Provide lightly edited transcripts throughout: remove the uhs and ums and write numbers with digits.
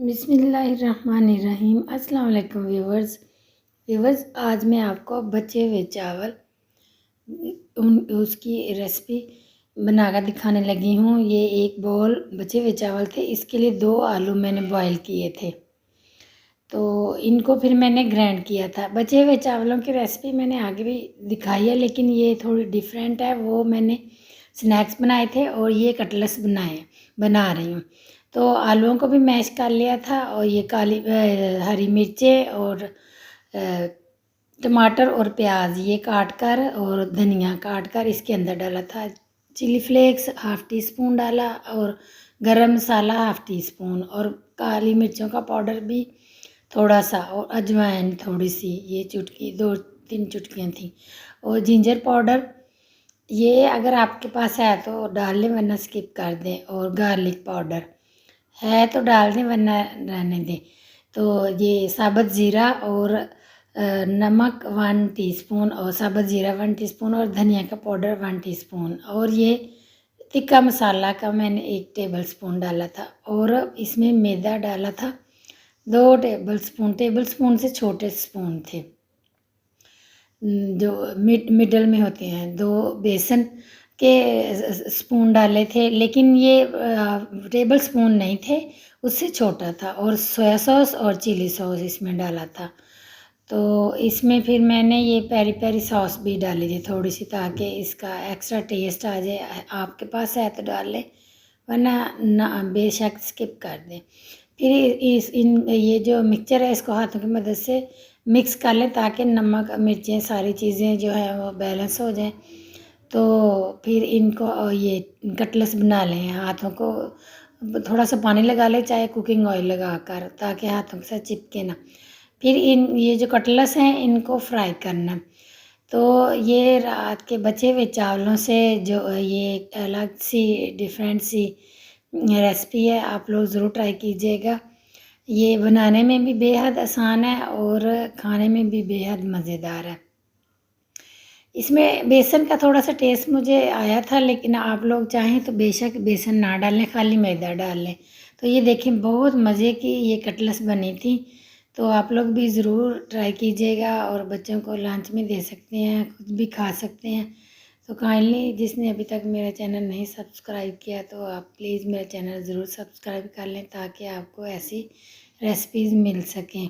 बिस्मिल्लाहिर्रहमानिर्रहीम। अस्सलाम वालेकुम व्यूवर्स, आज मैं आपको बचे हुए चावल उसकी रेसिपी बनाकर दिखाने लगी हूँ। ये एक बाउल बचे हुए चावल थे, इसके लिए 2 आलू मैंने बॉईल किए थे, तो इनको फिर मैंने ग्राइंड किया था। बचे हुए चावलों की रेसिपी मैंने आगे भी दिखाई है, लेकिन ये थोड़ी डिफरेंट है। वो मैंने स्नैक्स बनाए थे और ये कटलेट्स बना रही हूँ। तो आलूओं को भी मैश कर लिया था, और ये हरी मिर्चें और टमाटर और प्याज ये काट कर और धनिया काट कर इसके अंदर डाला था। Chilli flakes half teaspoon डाला, और गरम मसाला हाफ़ टी स्पून, और काली मिर्चों का पाउडर भी थोड़ा सा, और अजवाइन थोड़ी सी, ये चुटकी 2-3 चुटकियाँ थी, और जिंजर पाउडर ये अगर आपके पास है तो डाल लें, वरना स्किप कर दें। और गार्लिक पाउडर है तो डाल दें, वरना रहने दें। तो ये साबुत ज़ीरा और नमक 1 टीस्पून, और साबुत ज़ीरा 1 टीस्पून, और धनिया का पाउडर 1 टीस्पून, और ये तिक्का मसाला का मैंने 1 टेबल स्पून डाला था। और इसमें मैदा डाला था 2 टेबल स्पून से छोटे स्पून थे, जो मिडल में होते हैं। 2 बेसन के स्पून डाले थे, लेकिन ये टेबल स्पून नहीं थे, उससे छोटा था। और सोया सॉस और चिली सॉस इसमें डाला था। तो इसमें फिर मैंने ये पेरी पेरी सॉस भी डाली थी थोड़ी सी, ताकि इसका एक्स्ट्रा टेस्ट आ जाए। आपके पास है तो डाल लें, वरना ना बेशक स्किप कर दें। फिर ये जो मिक्सचर है, इसको हाथों की मदद से मिक्स कर लें, ताकि नमक मिर्चें सारी चीज़ें जो है वो बैलेंस हो जाएं। तो फिर इनको ये कटलेट्स बना लें। हाथों को थोड़ा सा पानी लगा लें, चाहे कुकिंग ऑयल लगा कर, ताकि हाथों के साथ चिपके ना। फिर ये जो कटलेट्स हैं इनको फ्राई करना। तो ये रात के बचे हुए चावलों से जो ये एक अलग सी डिफरेंट सी रेसिपी है, आप लोग ज़रूर ट्राई कीजिएगा। ये बनाने में भी बेहद आसान है और खाने में भी बेहद मज़ेदार है। इसमें बेसन का थोड़ा सा टेस्ट मुझे आया था, लेकिन आप लोग चाहें तो बेशक बेसन ना डालें, खाली मैदा डाल लें। तो ये देखें, बहुत मज़े की ये कटलेट्स बनी थी। तो आप लोग भी ज़रूर ट्राई कीजिएगा, और बच्चों को लंच में दे सकते हैं, खुद भी खा सकते हैं। तो काइंडली जिसने अभी तक मेरा चैनल नहीं सब्सक्राइब किया, तो आप प्लीज़ मेरा चैनल ज़रूर सब्सक्राइब कर लें, ताकि आपको ऐसी रेसिपीज़ मिल सकें।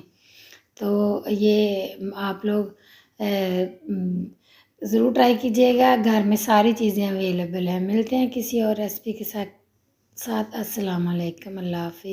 तो ये आप लोग ज़रूर ट्राई कीजिएगा। घर में सारी चीज़ें अवेलेबल हैं। मिलते हैं किसी और रेसिपी के साथ। अस्सलाम वालेकुम, अल्लाह हाफ़िज़।